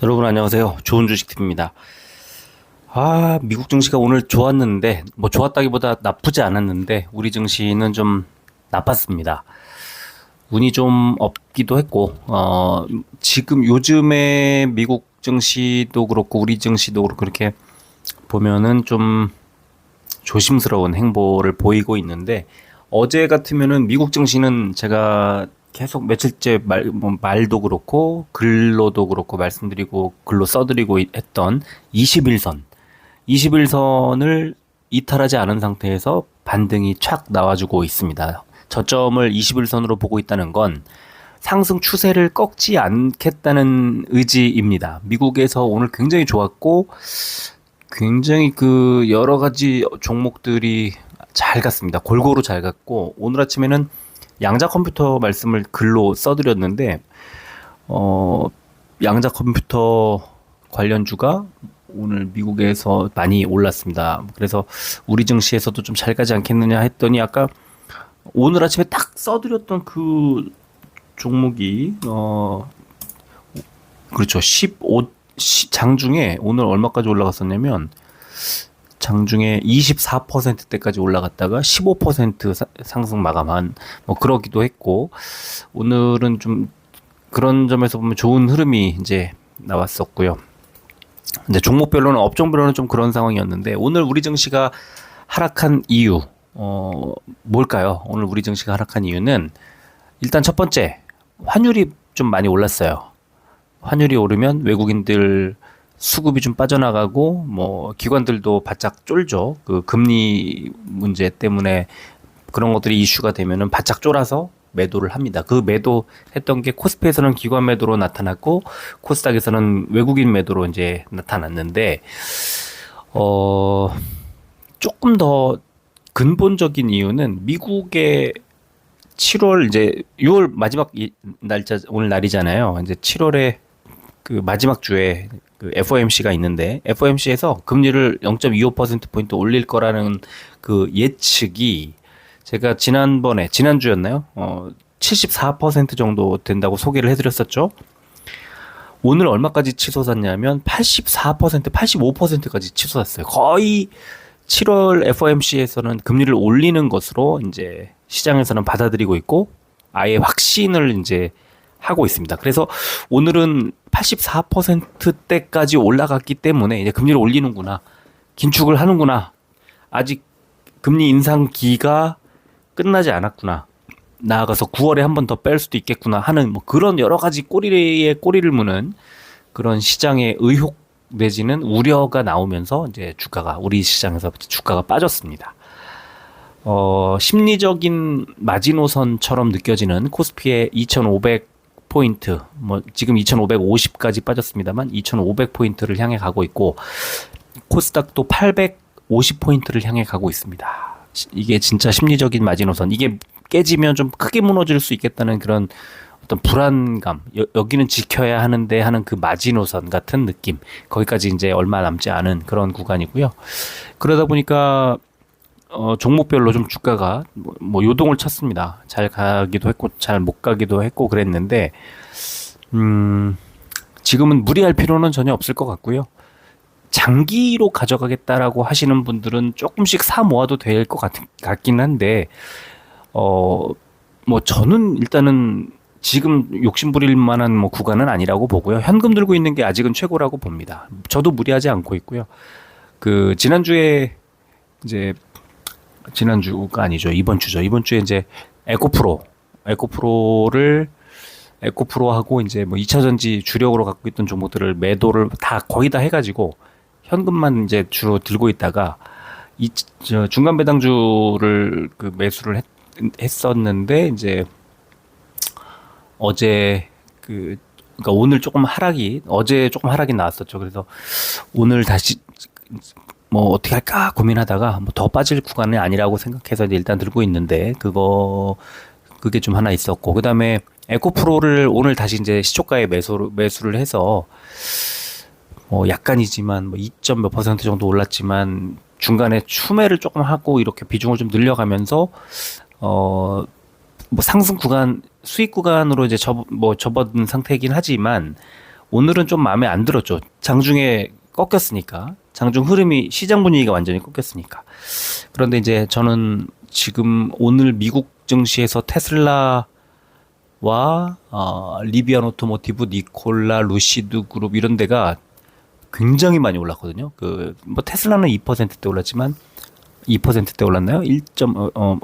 여러분 안녕하세요. 좋은 주식팁입니다. 미국 증시가 오늘 좋았는데, 뭐 좋았다기보다 나쁘지 않았는데, 우리 증시는 좀 나빴습니다. 운이 좀 없기도 했고, 지금 요즘에 미국 증시도 그렇고, 우리 증시도 그렇고, 그렇게 보면은 좀 조심스러운 행보를 보이고 있는데, 어제 같으면은 미국 증시는 제가 계속 며칠째 말도 그렇고 글로도 그렇고 말씀드리고 글로 써드리고 했던 21선 21선을 이탈하지 않은 상태에서 반등이 촥 나와주고 있습니다. 저점을 21선으로 보고 있다는 건 상승 추세를 꺾지 않겠다는 의지입니다. 미국에서 오늘 굉장히 좋았고 굉장히 그 여러 가지 종목들이 잘 갔습니다. 골고루 잘 갔고 오늘 아침에는 양자 컴퓨터 말씀을 글로 써드렸는데 양자 컴퓨터 관련주가 오늘 미국에서 많이 올랐습니다. 그래서 우리 증시에서도 좀 잘 가지 않겠느냐 했더니 아까 오늘 아침에 딱 써드렸던 그 종목이 그렇죠. 15 장중에 오늘 얼마까지 올라갔었냐면 장중에 24%대까지 올라갔다가 15% 상승 마감한 뭐 그러기도 했고 오늘은 좀 그런 점에서 보면 좋은 흐름이 이제 나왔었고요. 이제 종목별로는 업종별로는 좀 그런 상황이었는데 오늘 우리 증시가 하락한 이유 뭘까요? 오늘 우리 증시가 하락한 이유는 일단 첫 번째 환율이 좀 많이 올랐어요. 환율이 오르면 외국인들 수급이 좀 빠져나가고 뭐 기관들도 바짝 쫄죠. 그 금리 문제 때문에 그런 것들이 이슈가 되면은 바짝 쫄아서 매도를 합니다. 그 매도했던 게 코스피에서는 기관 매도로 나타났고 코스닥에서는 외국인 매도로 이제 나타났는데 조금 더 근본적인 이유는 미국의 7월 이제 6월 마지막 날짜 오늘 날이잖아요. 이제 7월에 그 마지막 주에 그 FOMC가 있는데 FOMC에서 금리를 0.25%포인트 올릴 거라는 그 예측이 제가 지난주였나요? 74% 정도 된다고 소개를 해드렸었죠. 오늘 얼마까지 치솟았냐면 84%, 85%까지 치솟았어요. 거의 7월 FOMC에서는 금리를 올리는 것으로 이제 시장에서는 받아들이고 있고 아예 확신을 이제 하고 있습니다. 그래서 오늘은 84%대까지 올라갔기 때문에 이제 금리를 올리는구나. 긴축을 하는구나. 아직 금리 인상기가 끝나지 않았구나. 나아가서 9월에 한 번 더 뺄 수도 있겠구나 하는 뭐 그런 여러 가지 꼬리를 무는 그런 시장의 의혹 내지는 우려가 나오면서 이제 우리 시장에서 주가가 빠졌습니다. 심리적인 마지노선처럼 느껴지는 코스피의 2,500포인트, 뭐 지금 2,550까지 빠졌습니다만 2,500포인트를 향해 가고 있고 코스닥도 850포인트를 향해 가고 있습니다. 이게 진짜 심리적인 마지노선. 이게 깨지면 좀 크게 무너질 수 있겠다는 그런 어떤 불안감, 여기는 지켜야 하는데 하는 그 마지노선 같은 느낌. 거기까지 이제 얼마 남지 않은 그런 구간이고요. 그러다 보니까 종목별로 좀 주가가 뭐 요동을 쳤습니다. 잘 가기도 했고 잘 못 가기도 했고 그랬는데 지금은 무리할 필요는 전혀 없을 것 같고요. 장기로 가져가겠다라고 하시는 분들은 조금씩 사 모아도 될 것 같긴 한데 뭐 저는 일단은 지금 욕심 부릴 만한 뭐 구간은 아니라고 보고요. 현금 들고 있는 게 아직은 최고라고 봅니다. 저도 무리하지 않고 있고요. 그 지난주가 아니죠. 이번 주죠. 이번 주에 이제 에코프로하고 이제 뭐 2차 전지 주력으로 갖고 있던 종목들을 매도를 다 거의 다 해가지고 현금만 이제 주로 들고 있다가 중간 배당주를 그 매수를 했었는데 이제 그러니까 어제 조금 하락이 나왔었죠. 그래서 오늘 다시 뭐 어떻게 할까 고민하다가 뭐 더 빠질 구간이 아니라고 생각해서 이제 일단 들고 있는데 그게 좀 하나 있었고 그다음에 에코프로를 오늘 다시 이제 시초가에 매수를 해서 약간이지만 뭐 2점 몇 퍼센트 정도 올랐지만 중간에 추매를 조금 하고 이렇게 비중을 좀 늘려가면서 뭐 상승 구간 수익 구간으로 이제 접어든 상태이긴 하지만 오늘은 좀 마음에 안 들었죠. 장중에 꺾였으니까. 장중 흐름이 시장 분위기가 완전히 꺾였으니까. 그런데 이제 저는 지금 오늘 미국 증시에서 테슬라와 리비안 오토모티브, 니콜라, 루시드 그룹 이런 데가 굉장히 많이 올랐거든요. 그 뭐 테슬라는 2%대 올랐지만 2%대 올랐나요? 1.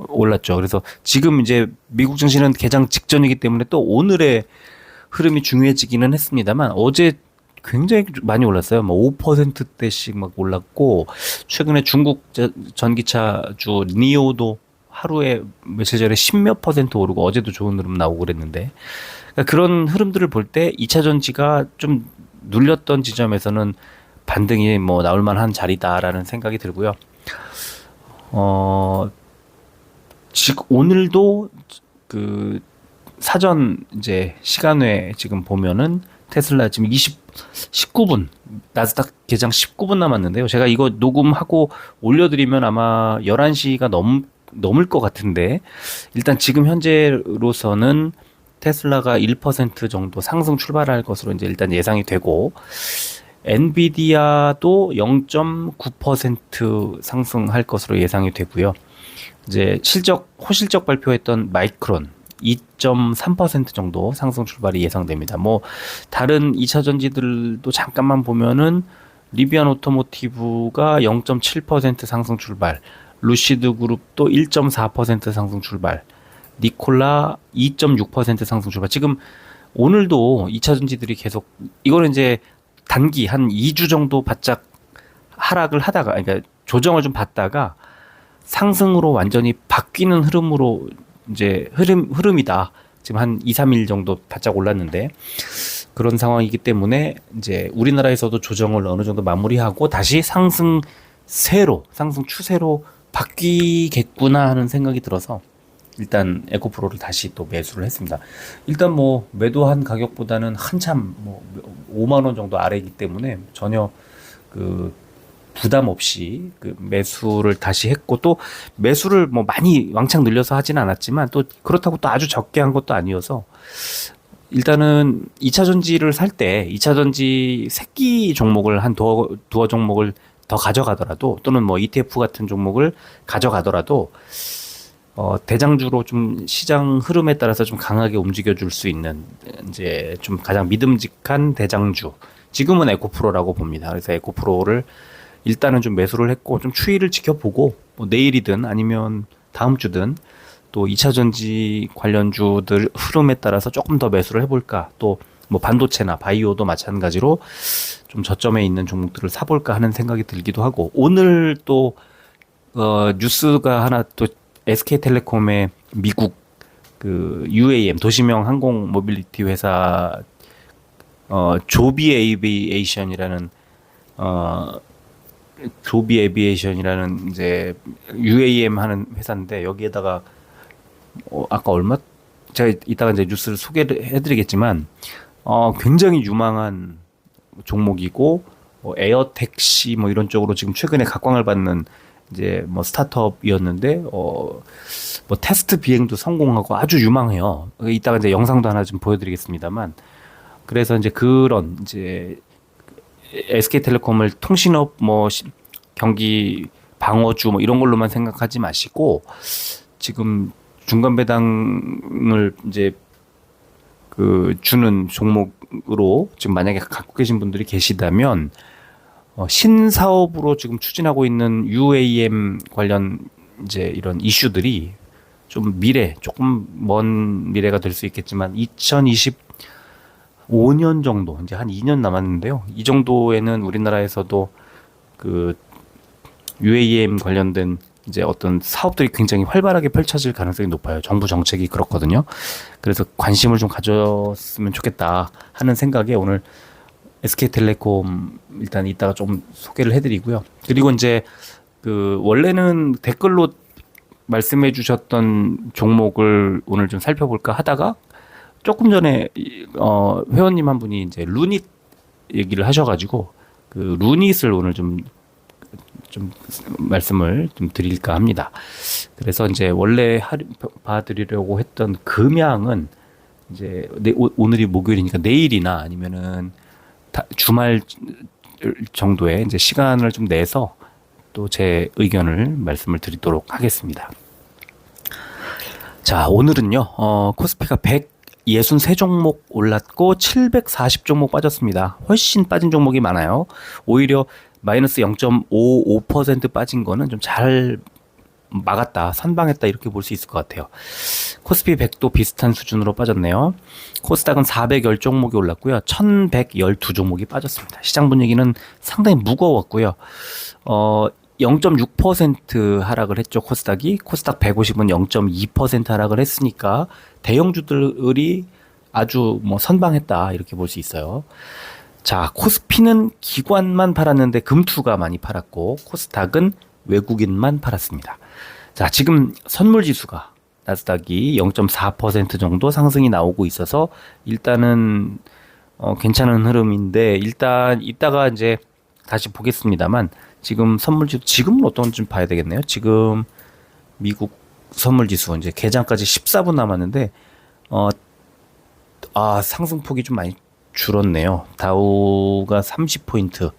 올랐죠. 그래서 지금 이제 미국 증시는 개장 직전이기 때문에 또 오늘의 흐름이 중요해지기는 했습니다만 어제 굉장히 많이 올랐어요. 뭐 5%대씩 막 올랐고 최근에 중국 전기차주 니오도 하루에 며칠 전에 10몇 퍼센트 오르고 어제도 좋은 흐름 나오고 그랬는데 그러니까 그런 흐름들을 볼 때 2차 전지가 좀 눌렸던 지점에서는 반등이 뭐 나올 만한 자리다라는 생각이 들고요. 지금 오늘도 그 사전 이제 시간외 지금 보면은 테슬라 지금 19분 나스닥 개장 19분 남았는데요. 제가 이거 녹음하고 올려드리면 아마 11시가 넘을 것 같은데 일단 지금 현재로서는 테슬라가 1% 정도 상승 출발할 것으로 이제 일단 예상이 되고 엔비디아도 0.9% 상승할 것으로 예상이 되고요. 이제 호실적 발표했던 마이크론 2.3% 정도 상승 출발이 예상됩니다. 뭐 다른 2차 전지들도 잠깐만 보면은 리비안 오토모티브가 0.7% 상승 출발, 루시드 그룹도 1.4% 상승 출발, 니콜라 2.6% 상승 출발. 지금 오늘도 2차 전지들이 계속 이거는 이제 단기 한 2주 정도 바짝 하락을 하다가 그러니까 조정을 좀 받다가 상승으로 완전히 바뀌는 흐름으로 이제 흐름이다. 지금 한 2, 3일 정도 바짝 올랐는데 그런 상황이기 때문에 이제 우리나라에서도 조정을 어느 정도 마무리하고 다시 상승 추세로 바뀌겠구나 하는 생각이 들어서 일단 에코프로를 다시 또 매수를 했습니다. 일단 뭐 매도한 가격보다는 한참 뭐 5만 원 정도 아래이기 때문에 전혀 그 부담 없이 그 매수를 다시 했고 또 매수를 뭐 많이 왕창 늘려서 하진 않았지만 또 그렇다고 또 아주 적게 한 것도 아니어서 일단은 2차 전지를 살 때 2차 전지 새끼 종목을 한 두어 종목을 더 가져가더라도 또는 뭐 ETF 같은 종목을 가져가더라도 대장주로 좀 시장 흐름에 따라서 좀 강하게 움직여줄 수 있는 이제 좀 가장 믿음직한 대장주. 지금은 에코프로라고 봅니다. 그래서 에코프로를 일단은 좀 매수를 했고 좀 추이를 지켜보고 뭐 내일이든 아니면 다음 주든 또 2차 전지 관련주들 흐름에 따라서 조금 더 매수를 해볼까. 또 뭐 반도체나 바이오도 마찬가지로 좀 저점에 있는 종목들을 사볼까 하는 생각이 들기도 하고 오늘 또 뉴스가 하나 또 SK텔레콤의 미국 그 UAM 도시명 항공 모빌리티 회사 조비 에이비에이션이라는 이제 UAM 하는 회사인데 여기에다가 아까 제가 이따가 이제 뉴스를 소개를 해드리겠지만 굉장히 유망한 종목이고 에어택시 뭐 이런 쪽으로 지금 최근에 각광을 받는 이제 뭐 스타트업이었는데 뭐 테스트 비행도 성공하고 아주 유망해요. 이따가 이제 영상도 하나 좀 보여드리겠습니다만 그래서 이제 그런 이제 SK텔레콤을 통신업 뭐 경기 방어주 뭐 이런 걸로만 생각하지 마시고 지금 중간 배당을 이제 그 주는 종목으로 지금 만약에 갖고 계신 분들이 계시다면 신사업으로 지금 추진하고 있는 UAM 관련 이제 이런 이슈들이 좀 조금 먼 미래가 될 수 있겠지만 2025년 정도 이제 한 2년 남았는데요. 이 정도에는 우리나라에서도 그 UAM 관련된 이제 어떤 사업들이 굉장히 활발하게 펼쳐질 가능성이 높아요. 정부 정책이 그렇거든요. 그래서 관심을 좀 가졌으면 좋겠다 하는 생각에 오늘 SK텔레콤 일단 이따가 좀 소개를 해드리고요. 그리고 이제 그 원래는 댓글로 말씀해 주셨던 종목을 오늘 좀 살펴볼까 하다가 조금 전에 회원님 한 분이 이제 루닛 얘기를 하셔가지고 그 루닛을 오늘 좀 말씀을 좀 드릴까 합니다. 그래서 이제 원래 봐드리려고 했던 금양은 이제 오늘이 목요일이니까 내일이나 아니면은 주말 정도에 이제 시간을 좀 내서 또 제 의견을 말씀을 드리도록 하겠습니다. 자, 오늘은요, 코스피가 163종목 올랐고 740종목 빠졌습니다. 훨씬 빠진 종목이 많아요. 오히려 마이너스 0.55% 빠진 거는 좀 잘 막았다, 선방했다 이렇게 볼 수 있을 것 같아요. 코스피 100도 비슷한 수준으로 빠졌네요. 코스닥은 410종목이 올랐고요. 1112종목이 빠졌습니다. 시장 분위기는 상당히 무거웠고요. 0.6% 하락을 했죠, 코스닥이. 코스닥 150은 0.2% 하락을 했으니까 대형주들이 아주 뭐 선방했다 이렇게 볼 수 있어요. 자, 코스피는 기관만 팔았는데 금투가 많이 팔았고 코스닥은 외국인만 팔았습니다. 자, 지금 선물지수가 나스닥이 0.4% 정도 상승이 나오고 있어서 일단은 괜찮은 흐름인데, 일단 이따가 이제 다시 보겠습니다만 지금 선물지수 지금은 어떤지 좀 봐야 되겠네요. 지금 미국 선물지수 이제 개장까지 14분 남았는데 상승폭이 좀 많이 줄었네요. 다우가 30포인트,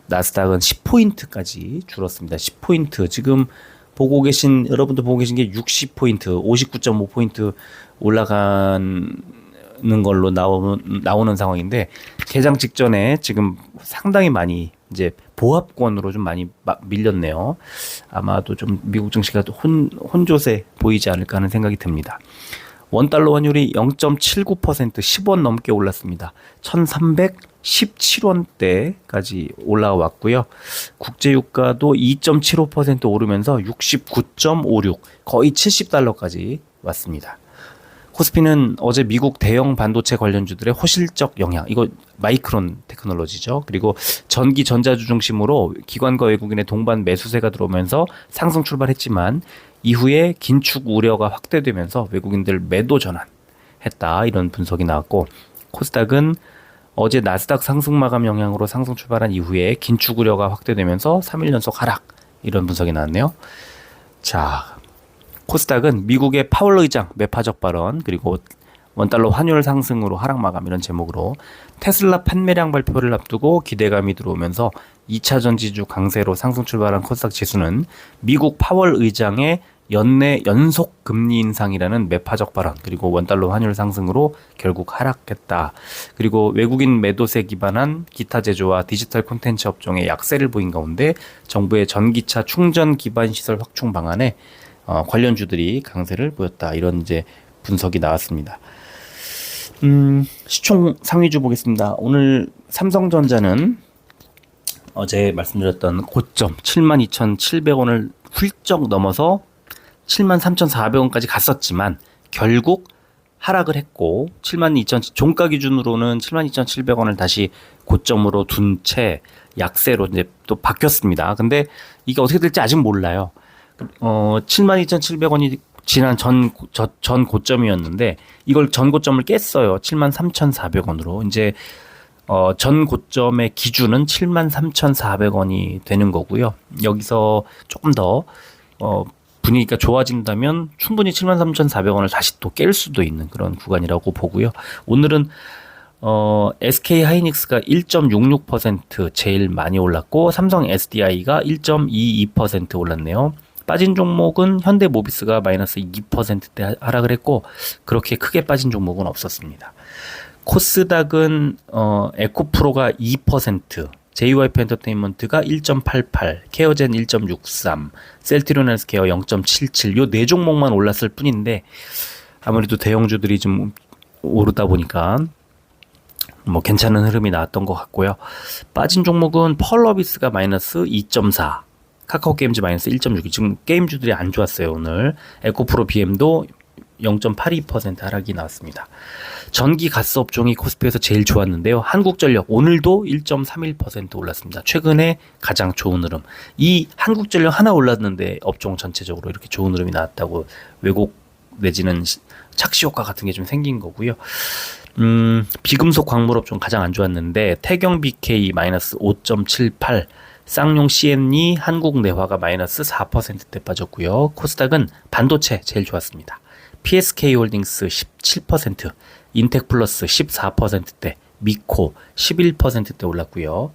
나스닥은 10포인트까지 줄었습니다. 10포인트. 지금 여러분들 보고 계신 게 60포인트, 59.5포인트 올라가는 걸로 나오는 상황인데, 개장 직전에 지금 상당히 많이 이제 보합권으로 좀 많이 밀렸네요. 아마도 좀 미국 증시가 혼조세 보이지 않을까 하는 생각이 듭니다. 원달러 환율이 0.79% 10원 넘게 올랐습니다. 1317원대까지 올라왔고요. 국제유가도 2.75% 오르면서 69.56, 거의 70달러까지 왔습니다. 코스피는 어제 미국 대형 반도체 관련주들의 호실적 영향, 이거 마이크론 테크놀로지죠. 그리고 전기 전자주 중심으로 기관과 외국인의 동반 매수세가 들어오면서 상승 출발했지만 이후에 긴축 우려가 확대되면서 외국인들 매도 전환했다, 이런 분석이 나왔고, 코스닥은 어제 나스닥 상승 마감 영향으로 상승 출발한 이후에 긴축 우려가 확대되면서 3일 연속 하락, 이런 분석이 나왔네요. 자, 코스닥은 미국의 파월 의장 매파적 발언, 그리고 원달러 환율 상승으로 하락 마감, 이런 제목으로 테슬라 판매량 발표를 앞두고 기대감이 들어오면서 2차 전지주 강세로 상승 출발한 코스닥 지수는 미국 파월 의장의 연내 연속 금리 인상이라는 매파적 발언, 그리고 원달러 환율 상승으로 결국 하락했다. 그리고 외국인 매도세 기반한 기타 제조와 디지털 콘텐츠 업종에 약세를 보인 가운데 정부의 전기차 충전 기반 시설 확충 방안에 관련주들이 강세를 보였다, 이런 이제 분석이 나왔습니다. 시총 상위주 보겠습니다. 오늘 삼성전자는 어제 말씀드렸던 고점 72,700원을 훌쩍 넘어서 73,400원까지 갔었지만 결국 하락을 했고, 종가 기준으로는 72,700원을 다시 고점으로 둔 채 약세로 이제 또 바뀌었습니다. 근데 이게 어떻게 될지 아직 몰라요. 72,700원이 지난 전 고점이었는데 이걸 전 고점을 깼어요. 73,400원으로. 이제 전 고점의 기준은 73,400원이 되는 거고요. 여기서 조금 더 분위기가 좋아진다면 충분히 73,400원을 다시 또 깰 수도 있는 그런 구간이라고 보고요. 오늘은 SK 하이닉스가 1.66% 제일 많이 올랐고, 삼성 SDI가 1.22% 올랐네요. 빠진 종목은 현대모비스가 마이너스 2%대 하락을 했고, 그렇게 크게 빠진 종목은 없었습니다. 코스닥은 에코프로가 2%, JYP 엔터테인먼트가 1.88, 케어젠 1.63, 셀트리온 헬스케어 0.77, 요 네 종목만 올랐을 뿐인데 아무래도 대형주들이 좀 오르다 보니까 뭐 괜찮은 흐름이 나왔던 것 같고요. 빠진 종목은 펄러비스가 마이너스 2.4, 카카오게임즈 마이너스 1.6, 지금 게임주들이 안 좋았어요 오늘. 에코프로 BM도 0.82% 하락이 나왔습니다. 전기 가스 업종이 코스피에서 제일 좋았는데요. 한국전력 오늘도 1.31% 올랐습니다. 최근에 가장 좋은 흐름. 이 한국전력 하나 올랐는데 업종 전체적으로 이렇게 좋은 흐름이 나왔다고, 왜곡 내지는 착시 효과 같은 게 좀 생긴 거고요. 비금속 광물 업종 가장 안 좋았는데 태경 BK 마이너스 5.78, 쌍용 CNE, 한국내화가 마이너스 4%대 빠졌고요. 코스닥은 반도체 제일 좋았습니다. PSK 홀딩스 17%, 인텍플러스 14%대, 미코 11%대 올랐고요.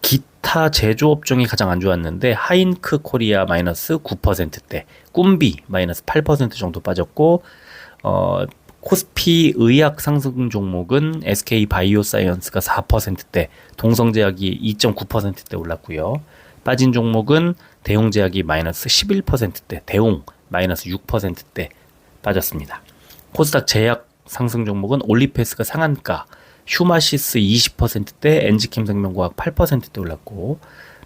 기타 제조업종이 가장 안 좋았는데 하인크 코리아 마이너스 9%대, 꿈비 마이너스 8% 정도 빠졌고, 코스피 의학 상승 종목은 SK 바이오사이언스가 4%대, 동성제약이 2.9%대 올랐고요. 빠진 종목은 대웅제약이 마이너스 11%대, 대웅 마이너스 6%대 빠졌습니다. 코스닥 제약 상승 종목은 올리페스가 상한가, 휴마시스 20%대, 엔지캠생명과학 8%대 올랐고,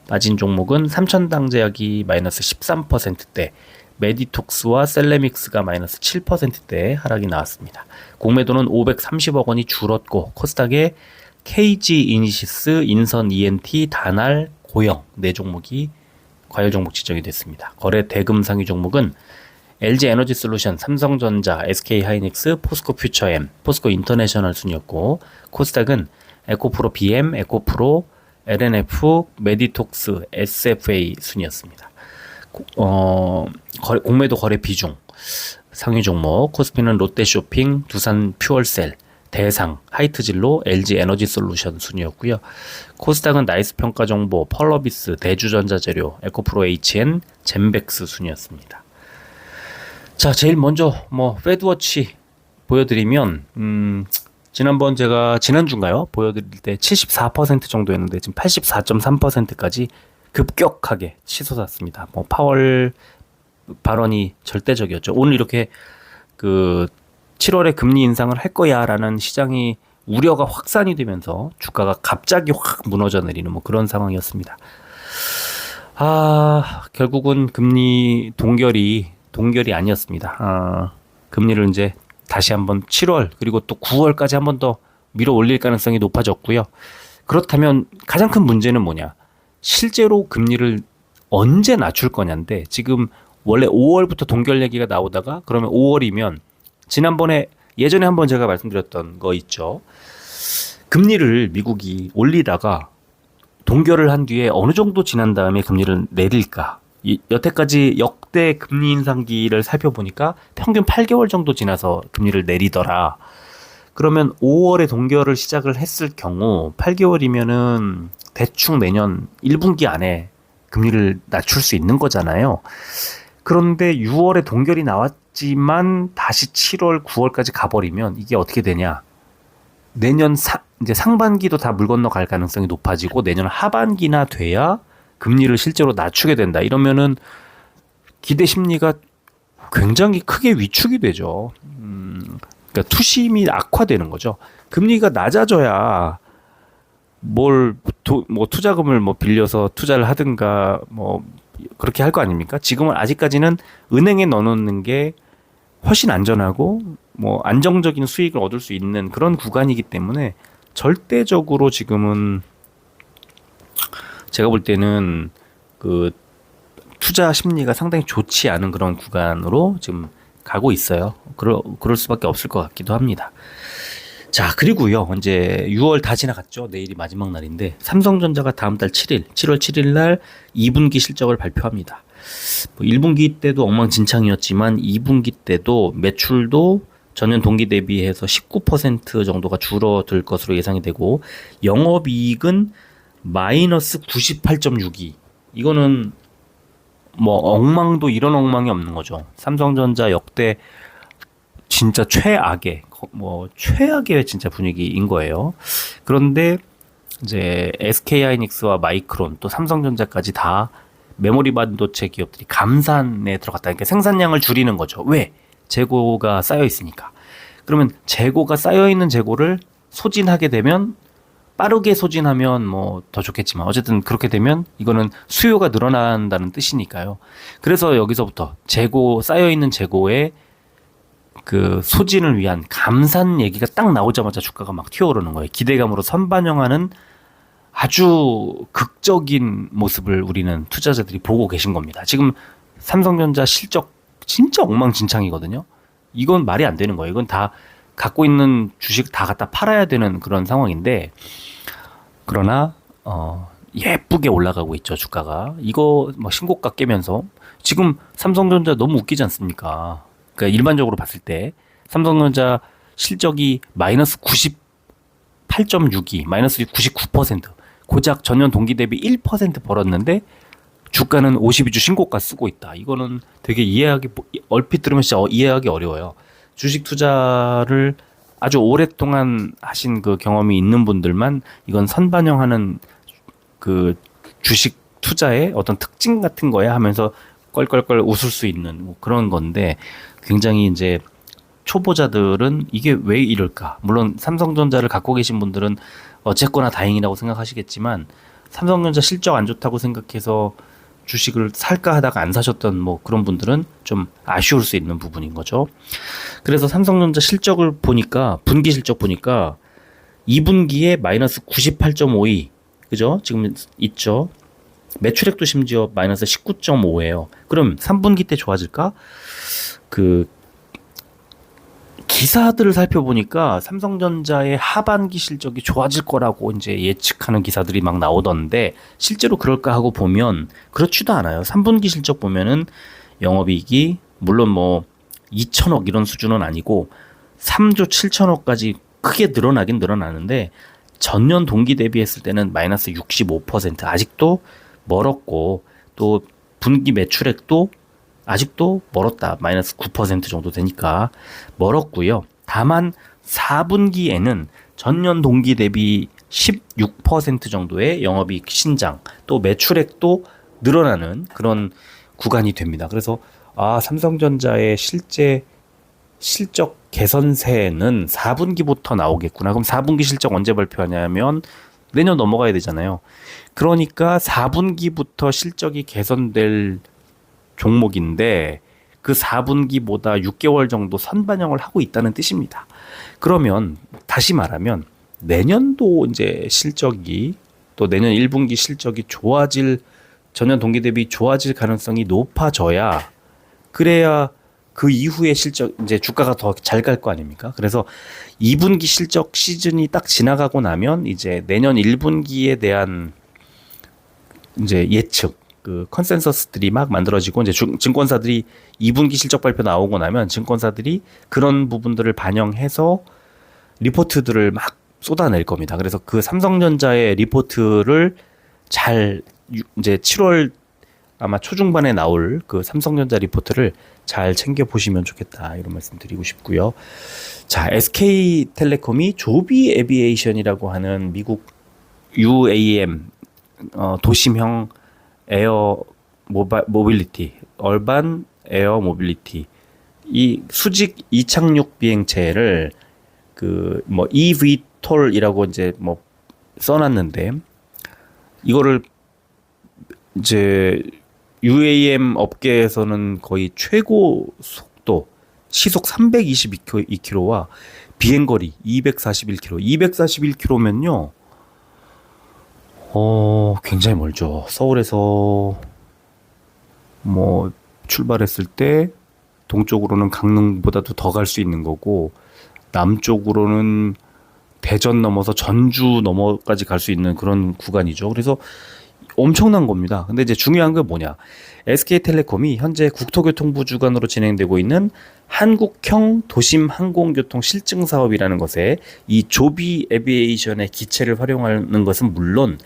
빠진 종목은 삼천당제약이 마이너스 13%대, 메디톡스와 셀레믹스가 마이너스 7%대 하락이 나왔습니다. 공매도는 530억 원이 줄었고, 코스닥에 KG 이니시스, 인선 ENT, 다날, 고영 네 종목이 과열 종목 지정이 됐습니다. 거래 대금 상위 종목은 LG 에너지 솔루션, 삼성전자, SK 하이닉스, 포스코 퓨처엠, 포스코 인터내셔널 순이었고, 코스닥은 에코프로 BM, 에코프로, LNF, 메디톡스, SFA 순이었습니다. 공매도 거래 비중 상위 종목 코스피는 롯데쇼핑, 두산 퓨얼셀, 대상, 하이트진로, LG 에너지 솔루션 순이었고요. 코스닥은 나이스 평가 정보, 펄러비스, 대주전자재료, 에코프로 HN, 젠백스 순이었습니다. 자, 제일 먼저 페드워치 보여드리면 지난번 제가 지난주인가요? 보여드릴 때 74% 정도였는데 지금 84.3%까지 급격하게 치솟았습니다. 파월 발언이 절대적이었죠. 오늘 이렇게 7월에 금리 인상을 할 거야라는 시장이 우려가 확산이 되면서 주가가 갑자기 확 무너져 내리는 그런 상황이었습니다. 결국은 금리 동결이 아니었습니다. 금리를 이제 다시 한번 7월 그리고 또 9월까지 한 번 더 밀어 올릴 가능성이 높아졌고요. 그렇다면 가장 큰 문제는 뭐냐? 실제로 금리를 언제 낮출 거냐인데, 지금 원래 5월부터 동결 얘기가 나오다가 그러면 5월이면 예전에 한번 제가 말씀드렸던 거 있죠. 금리를 미국이 올리다가 동결을 한 뒤에 어느 정도 지난 다음에 금리를 내릴까? 여태까지 역대 금리 인상기를 살펴보니까 평균 8개월 정도 지나서 금리를 내리더라. 그러면 5월에 동결을 시작을 했을 경우 8개월이면은 대충 내년 1분기 안에 금리를 낮출 수 있는 거잖아요. 그런데 6월에 동결이 나왔지만 다시 7월, 9월까지 가버리면 이게 어떻게 되냐? 내년 이제 상반기도 다 물 건너 갈 가능성이 높아지고 내년 하반기나 돼야 금리를 실제로 낮추게 된다. 이러면은 기대 심리가 굉장히 크게 위축이 되죠. 그러니까 투심이 악화되는 거죠. 금리가 낮아져야 투자금을 빌려서 투자를 하든가 그렇게 할 거 아닙니까? 지금은 아직까지는 은행에 넣어놓는 게 훨씬 안전하고 안정적인 수익을 얻을 수 있는 그런 구간이기 때문에 절대적으로 지금은 제가 볼 때는 투자 심리가 상당히 좋지 않은 그런 구간으로 지금 가고 있어요. 그럴 수밖에 없을 것 같기도 합니다. 자, 그리고요, 이제 6월 다 지나갔죠. 내일이 마지막 날인데, 삼성전자가 다음 달 7월 7일 날 2분기 실적을 발표합니다. 1분기 때도 엉망진창이었지만 2분기 때도 매출도 전년 동기 대비해서 19% 정도가 줄어들 것으로 예상이 되고, 영업이익은 마이너스 98.62. 이거는 이런 엉망이 없는 거죠. 삼성전자 역대 진짜 최악의 진짜 분위기인 거예요. 그런데 이제 SK 하이닉스와 마이크론 또 삼성전자까지 다 메모리 반도체 기업들이 감산에 들어갔다. 그러니까 생산량을 줄이는 거죠. 왜? 재고가 쌓여 있으니까. 그러면 재고가 쌓여 있는 재고를 소진하게 되면, 빠르게 소진하면 더 좋겠지만 어쨌든 그렇게 되면 이거는 수요가 늘어난다는 뜻이니까요. 그래서 여기서부터 쌓여 있는 재고의 소진을 위한 감산 얘기가 딱 나오자마자 주가가 막 튀어오르는 거예요. 기대감으로 선반영하는 아주 극적인 모습을 우리는 투자자들이 보고 계신 겁니다. 지금 삼성전자 실적 진짜 엉망진창이거든요. 이건 말이 안 되는 거예요. 이건 다 갖고 있는 주식 다 갖다 팔아야 되는 그런 상황인데, 그러나 예쁘게 올라가고 있죠, 주가가. 이거 신고가 깨면서 지금 삼성전자 너무 웃기지 않습니까? 그러니까 일반적으로 봤을 때 삼성전자 실적이 마이너스 98.62, 마이너스 99%, 고작 전년 동기 대비 1% 벌었는데 주가는 52주 신고가 쓰고 있다. 이거는 되게 이해하기, 얼핏 들으면 진짜 이해하기 어려워요. 주식 투자를 아주 오랫동안 하신 그 경험이 있는 분들만 이건 선반영하는 그 주식 투자의 어떤 특징 같은 거야 하면서 껄껄껄 웃을 수 있는 뭐 그런 건데, 굉장히 이제 초보자들은 이게 왜 이럴까? 물론 삼성전자를 갖고 계신 분들은 어쨌거나 다행이라고 생각하시겠지만, 삼성전자 실적 안 좋다고 생각해서 주식을 살까 하다가 안 사셨던 뭐 그런 분들은 좀 아쉬울 수 있는 부분인 거죠. 그래서 삼성전자 실적을 보니까, 분기 실적 보니까 2분기에 마이너스 98.52, 그죠? 지금 있죠. 매출액도 심지어 마이너스 19.5예요. 그럼 3분기 때 좋아질까? 그 기사들을 살펴보니까 삼성전자의 하반기 실적이 좋아질 거라고 이제 예측하는 기사들이 막 나오던데, 실제로 그럴까 하고 보면 그렇지도 않아요. 3분기 실적 보면은 영업이익이 물론 뭐 2천억 이런 수준은 아니고 3조 7천억까지 크게 늘어나긴 늘어나는데, 전년 동기 대비했을 때는 마이너스 65%, 아직도 멀었고, 또 분기 매출액도 아직도 멀었다. 마이너스 9% 정도 되니까 멀었고요. 다만 4분기에는 전년 동기 대비 16% 정도의 영업이익 신장, 또 매출액도 늘어나는 그런 구간이 됩니다. 그래서 삼성전자의 실제 실적 개선세는 4분기부터 나오겠구나. 그럼 4분기 실적 언제 발표하냐면 내년 넘어가야 되잖아요. 그러니까 4분기부터 실적이 개선될 종목인데, 그 4분기보다 6개월 정도 선반영을 하고 있다는 뜻입니다. 그러면 다시 말하면 내년도 이제 실적이, 또 내년 1분기 실적이 전년 동기 대비 좋아질 가능성이 높아져야, 그래야 그 이후에 실적, 이제 주가가 더 잘 갈 거 아닙니까? 그래서 2분기 실적 시즌이 딱 지나가고 나면 이제 내년 1분기에 대한 이제 예측, 그 컨센서스들이 막 만들어지고, 이제 증권사들이 2분기 실적 발표 나오고 나면 증권사들이 그런 부분들을 반영해서 리포트들을 막 쏟아낼 겁니다. 그래서 그 삼성전자의 리포트를 잘, 이제 7월 아마 초중반에 나올 그 삼성전자 리포트를 잘 챙겨 보시면 좋겠다, 이런 말씀 드리고 싶고요. 자, SK텔레콤이 조비 에비에이션이라고 하는 미국 UAM, 도심형 에어 모빌리티, 얼반 에어 모빌리티, 이 수직 이착륙 비행체를 그 뭐 eVTOL이라고 이제 뭐 써놨는데, 이거를 이제 UAM 업계에서는 거의 최고 속도, 시속 322km와 비행거리 241km, 241km면요. 굉장히 멀죠. 서울에서 뭐 출발했을 때 동쪽으로는 강릉보다도 더 갈 수 있는 거고, 남쪽으로는 대전 넘어서 전주 넘어까지 갈 수 있는 그런 구간이죠. 그래서 엄청난 겁니다. 근데 이제 중요한 건 뭐냐? SK텔레콤이 현재 국토교통부 주관으로 진행되고 있는 한국형 도심 항공교통 실증 사업이라는 것에 이 조비 에비에이션의 기체를 활용하는 것은 물론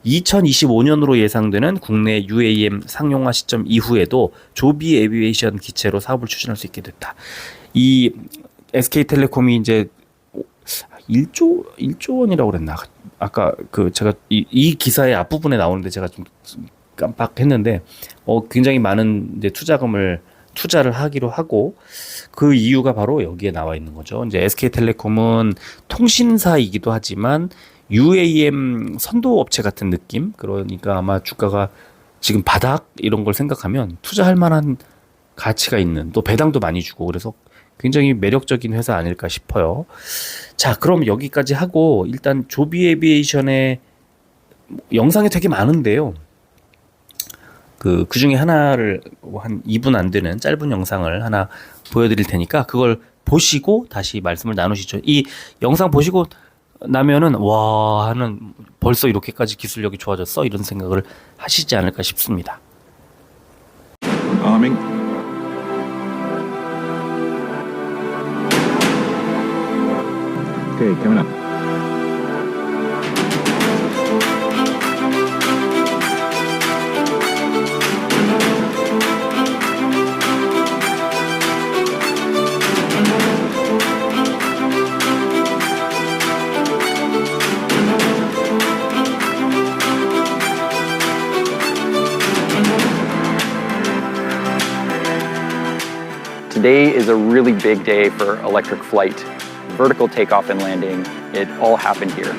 2025년으로 예상되는 국내 UAM 상용화 시점 이후에도 조비 에비에이션 기체로 사업을 추진할 수 있게 됐다. 이 SK텔레콤이 이제 1조 원이라고 그랬나? 아까 그 제가 이 기사의 앞부분에 나오는데 제가 좀 깜빡했는데, 굉장히 많은 이제 투자를 하기로 하고, 그 이유가 바로 여기에 나와 있는 거죠. 이제 SK텔레콤은 통신사이기도 하지만 UAM 선도 업체 같은 느낌? 그러니까 아마 주가가 지금 바닥 이런 걸 생각하면 투자할 만한 가치가 있는, 또 배당도 많이 주고, 그래서 굉장히 매력적인 회사 아닐까 싶어요. 자, 그럼 여기까지 하고, 일단 조비 에비에이션의 영상이 되게 많은데요. 그 중에 하나를 한 2분 안 되는 짧은 영상을 하나 보여드릴 테니까 그걸 보시고 다시 말씀을 나누시죠. 이 영상 보시고 나면은 와 하는, 벌써 이렇게까지 기술력이 좋아졌어? 이런 생각을 하시지 않을까 싶습니다. Okay, coming up. Today is a really big day for electric flight. Vertical takeoff and landing, it all happened here.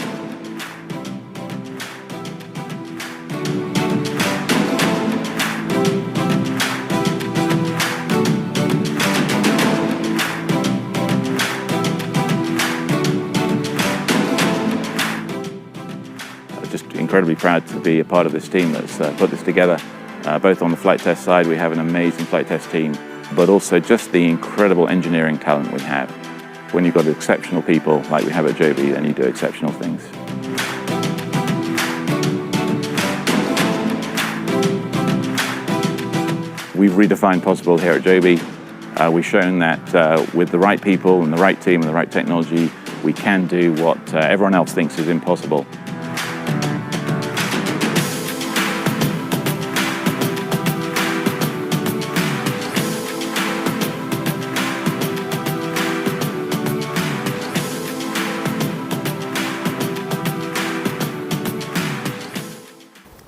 Just incredibly proud to be a part of this team that's put this together. Both on the flight test side, we have an amazing flight test team, but also just the incredible engineering talent we have. When you've got exceptional people like we have at Joby, then you do exceptional things. We've redefined possible here at Joby. We've shown that with the right people and the right team and the right technology, we can do what everyone else thinks is impossible.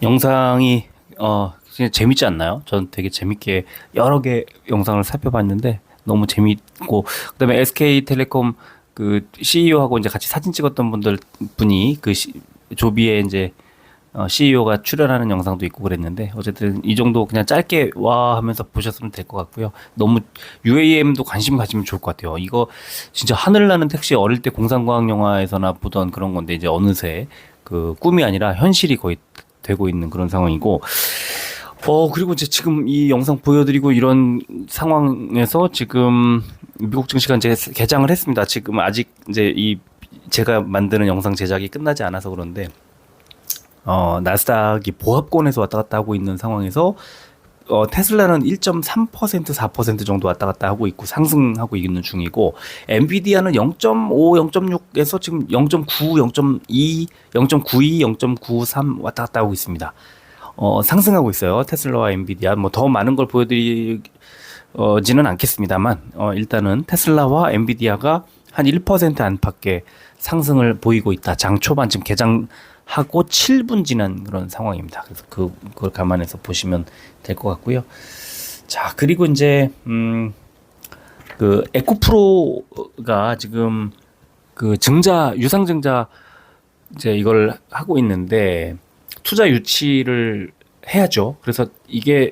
영상이 그냥 재밌지 않나요? 전 되게 재밌게 여러 개 영상을 살펴봤는데 너무 재밌고, 그다음에 SK텔레콤 그 CEO하고 이제 같이 사진 찍었던 분이 그 조비에 이제 CEO가 출연하는 영상도 있고 그랬는데, 어쨌든 이 정도 그냥 짧게 와 하면서 보셨으면 될 것 같고요. 너무 UAM도 관심 가지면 좋을 것 같아요. 이거 진짜 하늘 나는 택시 어릴 때 공상과학 영화에서나 보던 그런 건데, 이제 어느새 그 꿈이 아니라 현실이 거의 되고 있는 그런 상황이고, 그리고 이제 지금 이 영상 보여드리고 이런 상황에서 지금 미국 증시가 이제 개장을 했습니다. 지금 아직 이제 제가 만드는 영상 제작이 끝나지 않아서 그런데, 나스닥이 보합권에서 왔다 갔다 하고 있는 상황에서, 테슬라는 1.3%, 4% 정도 왔다 갔다 하고 있고 상승하고 있는 중이고, 엔비디아는 0.5, 0.6에서 지금 0.9, 0.2, 0.92, 0.93 왔다 갔다 하고 있습니다. 상승하고 있어요. 테슬라와 엔비디아. 뭐 더 많은 걸 보여드리지는 않겠습니다만, 일단은 테슬라와 엔비디아가 한 1% 안팎의 상승을 보이고 있다. 장 초반 지금 개장하고 7분 지난 그런 상황입니다. 그래서 그걸 감안해서 보시면 될 것 같고요. 자, 그리고 이제 그 에코프로가 지금 그 유상증자 이제 이걸 하고 있는데, 투자 유치를 해야죠. 그래서 이게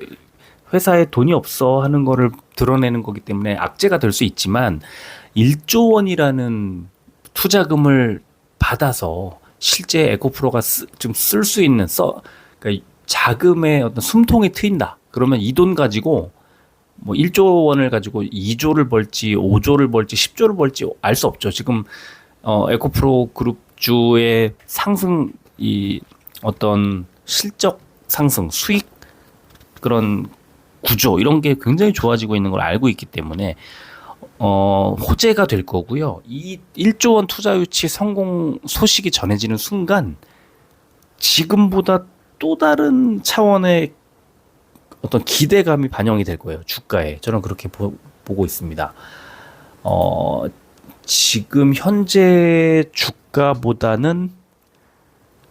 회사에 돈이 없어 하는 거를 드러내는 거기 때문에 악재가 될 수 있지만, 1조 원이라는 투자금을 받아서 실제 에코프로가 좀 쓸 수 있는 그러니까 자금의 어떤 숨통이 트인다. 그러면 이 돈 가지고 뭐 1조 원을 가지고 2조를 벌지 5조를 벌지 10조를 벌지 알 수 없죠. 지금 에코프로 그룹주의 상승, 이 어떤 실적 상승, 수익 그런 구조 이런 게 굉장히 좋아지고 있는 걸 알고 있기 때문에 호재가 될 거고요. 이 1조 원 투자 유치 성공 소식이 전해지는 순간 지금보다 또 다른 차원의 어떤 기대감이 반영이 될 거예요. 주가에. 저는 그렇게 보고 있습니다. 지금 현재 주가보다는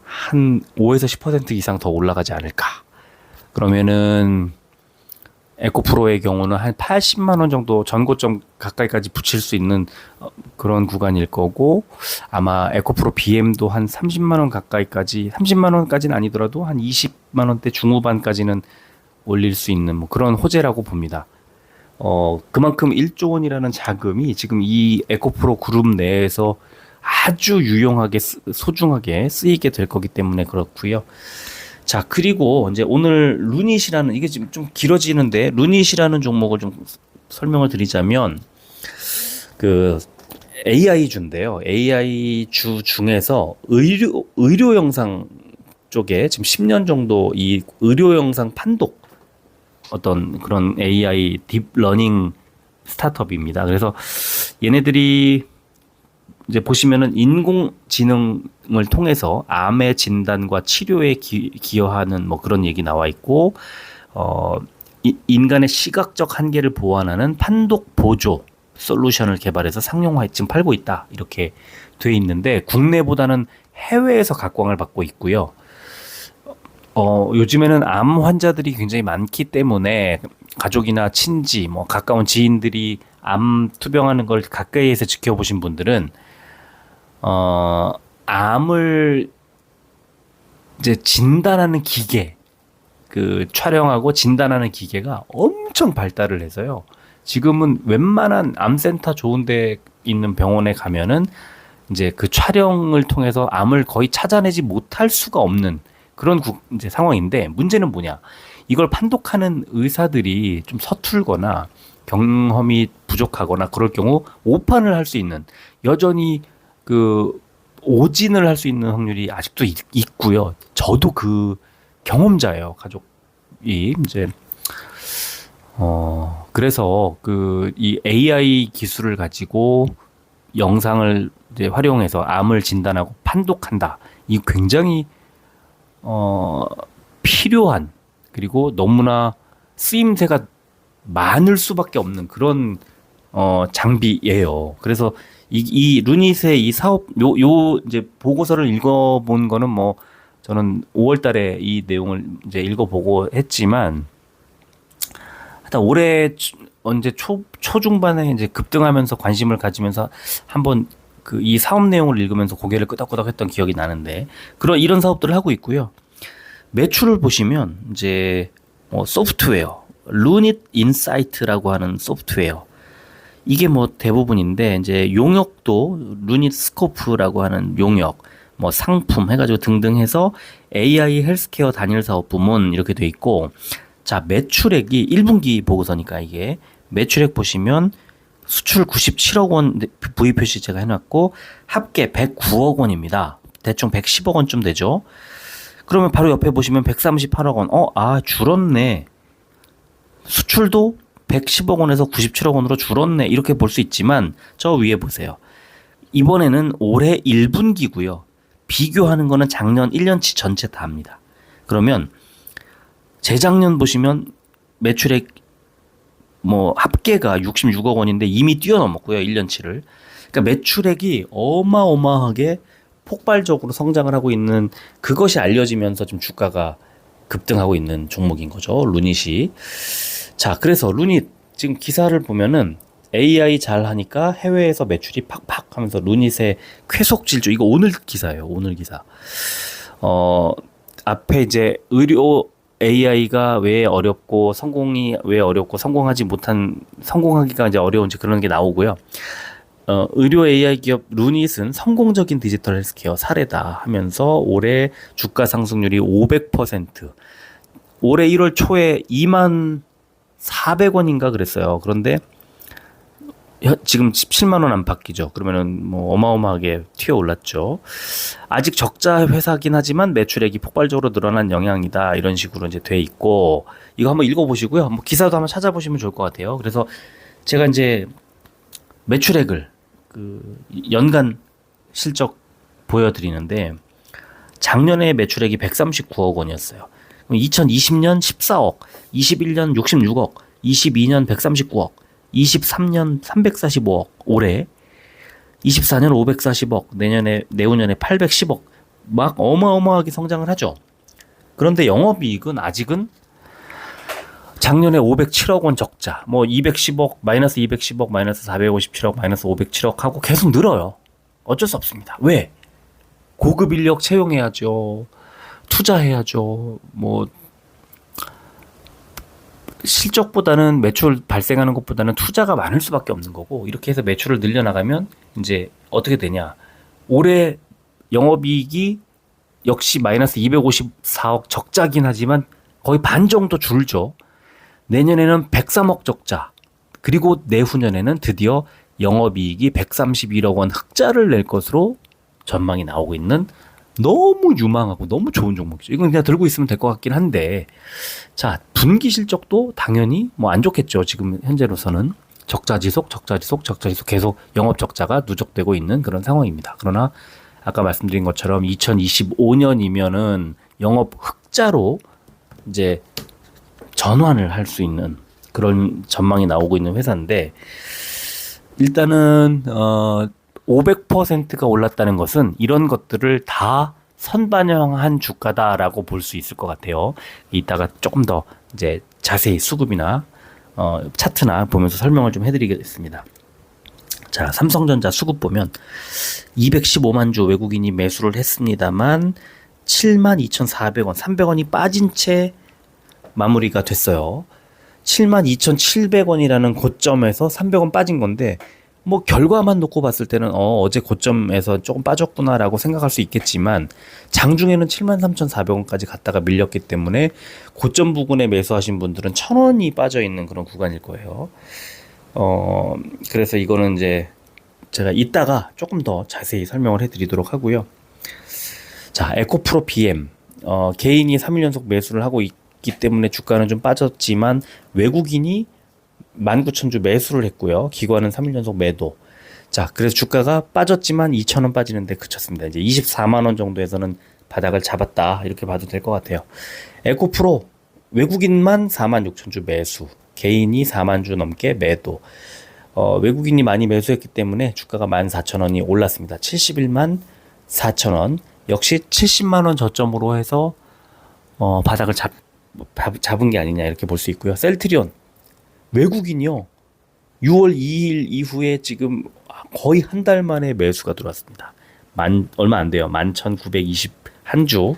한 5에서 10% 이상 더 올라가지 않을까. 그러면은 에코프로의 경우는 한 80만 원 정도 전고점 가까이까지 붙일 수 있는 그런 구간일 거고, 아마 에코프로 BM도 한 30만 원 가까이까지, 30만 원까지는 아니더라도 한 20만 원대 중후반까지는 올릴 수 있는 뭐 그런 호재라고 봅니다. 그만큼 1조 원이라는 자금이 지금 이 에코프로 그룹 내에서 아주 유용하게 소중하게 쓰이게 될 거기 때문에 그렇고요. 자, 그리고 이제 오늘 루닛이라는, 이게 지금 좀 길어지는데, 루닛이라는 종목을 좀 설명을 드리자면, 그 AI주인데요. AI주 중에서 의료 영상 쪽에 지금 10년 정도 이 의료 영상 판독 어떤 그런 AI 딥러닝 스타트업입니다. 그래서 얘네들이 이제 보시면은 인공지능을 통해서 암의 진단과 치료에 기여하는 뭐 그런 얘기 나와 있고, 인간의 시각적 한계를 보완하는 판독 보조 솔루션을 개발해서 상용화에 지금 팔고 있다. 이렇게 돼 있는데, 국내보다는 해외에서 각광을 받고 있고요. 요즘에는 암 환자들이 굉장히 많기 때문에 가족이나 친지, 뭐 가까운 지인들이 암 투병하는 걸 가까이에서 지켜보신 분들은 암을 이제 진단하는 기계, 그 촬영하고 진단하는 기계가 엄청 발달을 해서요. 지금은 웬만한 암센터 좋은 데 있는 병원에 가면은 이제 그 촬영을 통해서 암을 거의 찾아내지 못할 수가 없는 그런 이제 상황인데, 문제는 뭐냐? 이걸 판독하는 의사들이 좀 서툴거나 경험이 부족하거나 그럴 경우 오판을 할 수 있는, 여전히 그 오진을 할 수 있는 확률이 아직도 있고요. 저도 그 경험자예요. 가족이 이제 그래서 그 이 AI 기술을 가지고 영상을 이제 활용해서 암을 진단하고 판독한다. 이 굉장히 필요한, 그리고 너무나 쓰임새가 많을 수밖에 없는 그런 장비예요. 그래서 이 루닛의 이 사업 요 이제 보고서를 읽어본 거는 뭐 저는 5월달에 이 내용을 이제 읽어보고 했지만, 하여튼 올해 언제 초중반에 이제 급등하면서 관심을 가지면서 한번 그 이 사업 내용을 읽으면서 고개를 끄덕끄덕했던 기억이 나는데, 이런 사업들을 하고 있고요. 매출을 보시면 이제 소프트웨어 루닛 인사이트라고 하는 소프트웨어, 이게 뭐 대부분인데, 이제 용역도 루닛 스코프라고 하는 용역, 뭐 상품 해가지고 등등 해서 AI 헬스케어 단일 사업 부문 이렇게 돼 있고, 자, 매출액이 1분기 보고서니까 이게 매출액 보시면 수출 97억 원 V 표시 제가 해놨고, 합계 109억 원입니다. 대충 110억 원쯤 되죠. 그러면 바로 옆에 보시면 138억 원. 줄었네. 수출도 110억 원에서 97억 원으로 줄었네. 이렇게 볼 수 있지만, 저 위에 보세요. 이번에는 올해 1분기고요. 비교하는 거는 작년 1년치 전체 다 합니다. 그러면 재작년 보시면 매출액 뭐 합계가 66억 원인데 이미 뛰어넘었고요. 1년치를. 그러니까 매출액이 어마어마하게 폭발적으로 성장을 하고 있는, 그것이 알려지면서 좀 주가가 급등하고 있는 종목인 거죠. 루닛이. 자, 그래서 루닛 지금 기사를 보면은 AI 잘 하니까 해외에서 매출이 팍팍 하면서 루닛의 쾌속 질주, 이거 오늘 기사예요. 오늘 기사. 앞에 이제 의료 AI가 왜 어렵고 성공이 왜 어렵고 성공하기가 이제 어려운지 그런 게 나오고요. 의료 AI 기업 루닛은 성공적인 디지털 헬스케어 사례다 하면서 올해 주가 상승률이 500%. 올해 1월 초에 2만 400원인가 그랬어요. 그런데 지금 17만 원 안팎이죠. 그러면은 뭐 어마어마하게 튀어 올랐죠. 아직 적자 회사긴 하지만 매출액이 폭발적으로 늘어난 영향이다. 이런 식으로 이제 돼 있고, 이거 한번 읽어보시고요. 뭐 기사도 한번 찾아보시면 좋을 것 같아요. 그래서 제가 이제 매출액을 그 연간 실적 보여드리는데, 작년에 매출액이 139억 원이었어요. 2020년 14억, 21년 66억, 22년 139억, 23년 345억, 올해 24년 540억, 내후년에 810억, 막 어마어마하게 성장을 하죠. 그런데 영업이익은 아직은 작년에 507억 원 적자, 뭐 210억, 마이너스 210억, 마이너스 457억, 마이너스 507억 하고 계속 늘어요. 어쩔 수 없습니다. 왜? 고급 인력 채용해야죠. 투자해야죠. 뭐 실적보다는, 매출 발생하는 것보다는 투자가 많을 수밖에 없는 거고, 이렇게 해서 매출을 늘려나가면 이제 어떻게 되냐. 올해 영업이익이 역시 마이너스 254억 적자긴 하지만 거의 반 정도 줄죠. 내년에는 103억 적자, 그리고 내후년에는 드디어 영업이익이 131억 원 흑자를 낼 것으로 전망이 나오고 있는 너무 유망하고 너무 좋은 종목이죠. 이건 그냥 들고 있으면 될 것 같긴 한데, 자, 분기 실적도 당연히 뭐 안 좋겠죠. 지금 현재로서는. 적자 지속 계속 영업 적자가 누적되고 있는 그런 상황입니다. 그러나 아까 말씀드린 것처럼 2025년이면은 영업 흑자로 이제 전환을 할 수 있는 그런 전망이 나오고 있는 회사인데, 일단은 500%가 올랐다는 것은 이런 것들을 다 선반영한 주가다라고 볼 수 있을 것 같아요. 이따가 조금 더 이제 자세히 수급이나 차트나 보면서 설명을 좀 해드리겠습니다. 자, 삼성전자 수급 보면 215만 주 외국인이 매수를 했습니다만 72,400원, 300원이 빠진 채 마무리가 됐어요. 72,700원이라는 고점에서 300원 빠진 건데, 뭐 결과만 놓고 봤을 때는 어제 고점에서 조금 빠졌구나라고 생각할 수 있겠지만, 장중에는 73,400원까지 갔다가 밀렸기 때문에 고점 부근에 매수하신 분들은 1,000원이 빠져 있는 그런 구간일 거예요. 그래서 이거는 이제 제가 이따가 조금 더 자세히 설명을 해드리도록 하고요. 자, 에코프로 BM 개인이 3일 연속 매수를 하고 있기 때문에 주가는 좀 빠졌지만 외국인이 19,000주 매수를 했고요. 기관은 3일 연속 매도. 자, 그래서 주가가 빠졌지만 2,000원 빠지는데 그쳤습니다. 이제 24만 원 정도에서는 바닥을 잡았다, 이렇게 봐도 될 것 같아요. 에코프로 외국인만 46,000주 매수, 개인이 4만 주 넘게 매도. 외국인이 많이 매수했기 때문에 주가가 14,000원이 올랐습니다. 71만 4천원. 역시 70만 원 저점으로 해서 바닥을 잡은 게 아니냐, 이렇게 볼 수 있고요. 셀트리온 외국인이요, 6월 2일 이후에 지금 거의 한 달 만에 매수가 들어왔습니다. 얼마 안 돼요. 11,921주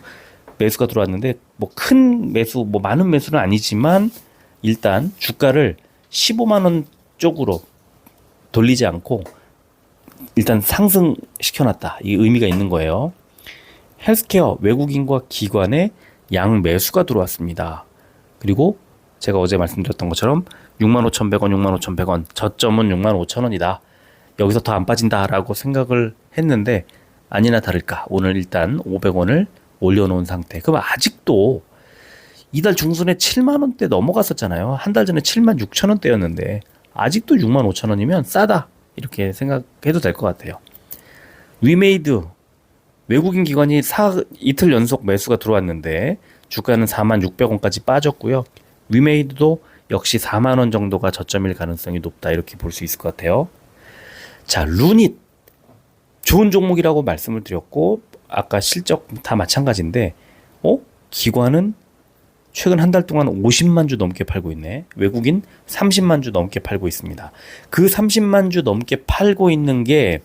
매수가 들어왔는데, 뭐 큰 매수, 뭐 많은 매수는 아니지만 일단 주가를 15만 원 쪽으로 돌리지 않고 일단 상승시켜놨다, 이 의미가 있는 거예요. 헬스케어 외국인과 기관의 양 매수가 들어왔습니다. 그리고 제가 어제 말씀드렸던 것처럼 65,100원, 65,100원, 저점은 65,000원이다. 여기서 더 안 빠진다라고 생각을 했는데 아니나 다를까 오늘 일단 500원을 올려놓은 상태. 그럼 아직도 이달 중순에 7만 원대 넘어갔었잖아요. 한 달 전에 76,000원대였는데 아직도 65,000원이면 싸다, 이렇게 생각해도 될 것 같아요. 위메이드 외국인 기관이 이틀 연속 매수가 들어왔는데 주가는 46,600원까지 빠졌고요. 위메이드도 역시 4만 원 정도가 저점일 가능성이 높다, 이렇게 볼 수 있을 것 같아요. 자, 루닛 좋은 종목이라고 말씀을 드렸고 아까 실적 다 마찬가지인데 기관은 최근 한 달 동안 50만 주 넘게 팔고 있네. 외국인 30만 주 넘게 팔고 있습니다. 그 30만 주 넘게 팔고 있는 게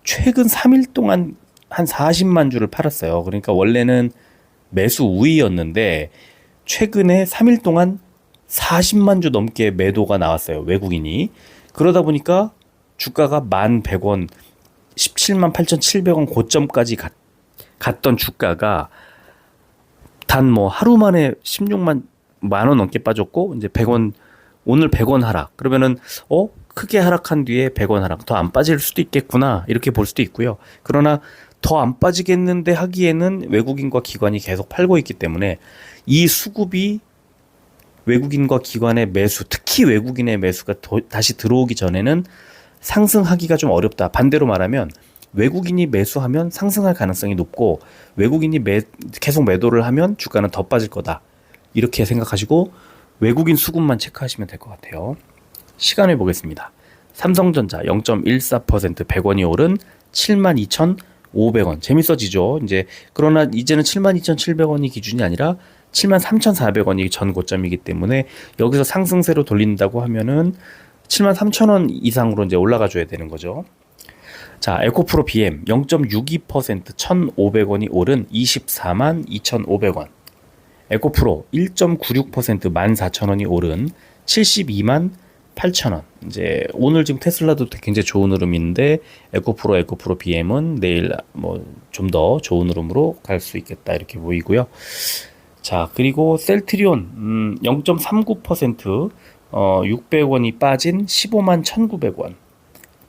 최근 3일 동안 한 40만 주를 팔았어요. 그러니까 원래는 매수 우위였는데 최근에 3일 동안 40만 주 넘게 매도가 나왔어요, 외국인이. 그러다 보니까 주가가 1,100원, 17만 8,700원 고점까지 갔던 주가가 단 뭐 하루 만에 16만 원 넘게 빠졌고, 이제 100원, 오늘 100원 하락. 그러면은 크게 하락한 뒤에 100원 하락, 더 안 빠질 수도 있겠구나, 이렇게 볼 수도 있고요. 그러나 더 안 빠지겠는데 하기에는 외국인과 기관이 계속 팔고 있기 때문에 이 수급이 외국인과 기관의 매수, 특히 외국인의 매수가 다시 들어오기 전에는 상승하기가 좀 어렵다. 반대로 말하면 외국인이 매수하면 상승할 가능성이 높고 외국인이 계속 매도를 하면 주가는 더 빠질 거다, 이렇게 생각하시고 외국인 수급만 체크하시면 될 것 같아요. 시간을 보겠습니다. 삼성전자 0.14% 100원이 오른 72,500원. 재밌어지죠. 그러나 이제는 72,700원이 기준이 아니라 73,400원이 전 고점이기 때문에 여기서 상승세로 돌린다고 하면은 73,000원 이상으로 이제 올라가 줘야 되는 거죠. 자, 에코프로 BM 0.62% 1,500원이 오른 24만 2,500원. 에코프로 1.96% 14,000원이 오른 72만 8,000원. 오늘 지금 테슬라도 굉장히 좋은 흐름인데 에코프로 BM은 내일 뭐 좀 더 좋은 흐름으로 갈 수 있겠다, 이렇게 보이고요. 자, 그리고 셀트리온 0.39% 600원이 빠진 15만 1,900원.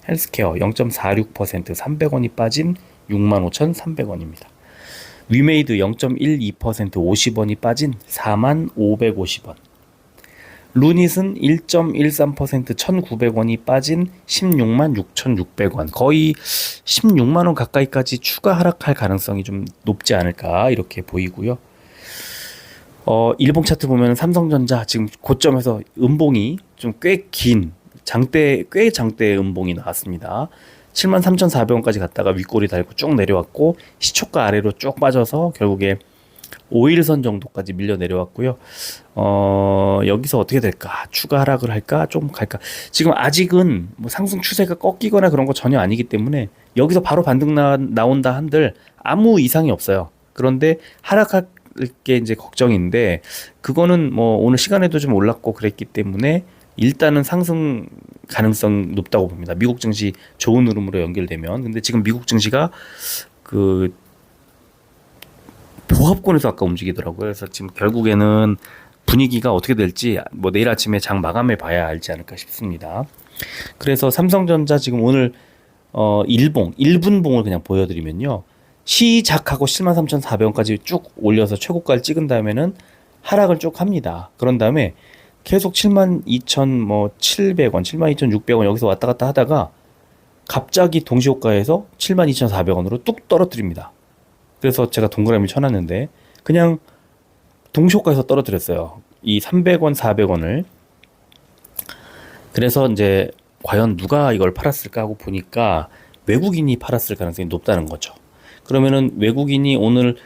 헬스케어 0.46% 300원이 빠진 65,300원입니다. 위메이드 0.12% 50원이 빠진 4만 550원. 루닛은 1.13% 1,900원이 빠진 16만 6,600원. 거의 16만 원 가까이까지 추가 하락할 가능성이 좀 높지 않을까 이렇게 보이고요. 일봉 차트 보면 삼성전자 지금 고점에서 음봉이 좀 꽤 긴 장대 음봉이 나왔습니다. 73,400원까지 갔다가 윗꼬리 달고 쭉 내려왔고 시초가 아래로 쭉 빠져서 결국에 5일선 정도까지 밀려 내려왔고요. 여기서 어떻게 될까? 추가 하락을 할까? 좀 갈까? 지금 아직은 뭐 상승 추세가 꺾이거나 그런 거 전혀 아니기 때문에 여기서 바로 반등 나온다 한들 아무 이상이 없어요. 그런데 하락할 게 이제 걱정인데 그거는 뭐 오늘 시간에도 좀 올랐고 그랬기 때문에 일단은 상승 가능성 높다고 봅니다. 미국 증시 좋은 흐름으로 연결되면. 근데 지금 미국 증시가 그 보합권에서 아까 움직이더라고요. 그래서 지금 결국에는 분위기가 어떻게 될지 뭐 내일 아침에 장 마감해 봐야 알지 않을까 싶습니다. 그래서 삼성전자 지금 오늘 1분봉을 그냥 보여드리면요. 시작하고 73,400원까지 쭉 올려서 최고가를 찍은 다음에는 하락을 쭉 합니다. 그런 다음에 계속 72,700원, 72,600원 여기서 왔다 갔다 하다가 갑자기 동시호가에서 72,400원으로 뚝 떨어뜨립니다. 그래서 제가 동그라미 쳐놨는데 그냥 동시호가에서 떨어뜨렸어요. 이 300원, 400원을. 그래서 이제 과연 누가 이걸 팔았을까 하고 보니까 외국인이 팔았을 가능성이 높다는 거죠. 그러면은 외국인이 오늘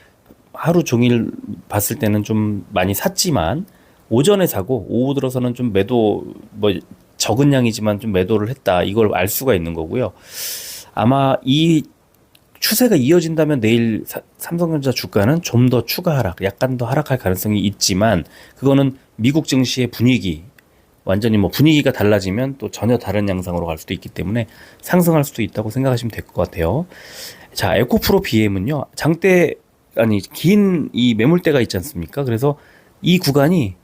하루 종일 봤을 때는 좀 많이 샀지만 오전에 사고 오후 들어서는 좀 매도 뭐 적은 양이지만 좀 매도를 했다. 이걸 알 수가 있는 거고요. 아마 이 추세가 이어진다면 내일 삼성전자 주가는 좀 더 추가 하락, 약간 더 하락할 가능성이 있지만 그거는 미국 증시의 분위기, 완전히 뭐 분위기가 달라지면 또 전혀 다른 양상으로 갈 수도 있기 때문에 상승할 수도 있다고 생각하시면 될 것 같아요. 자, 에코프로 BM은요, 긴 이 매물대가 있지 않습니까? 그래서 이 구간이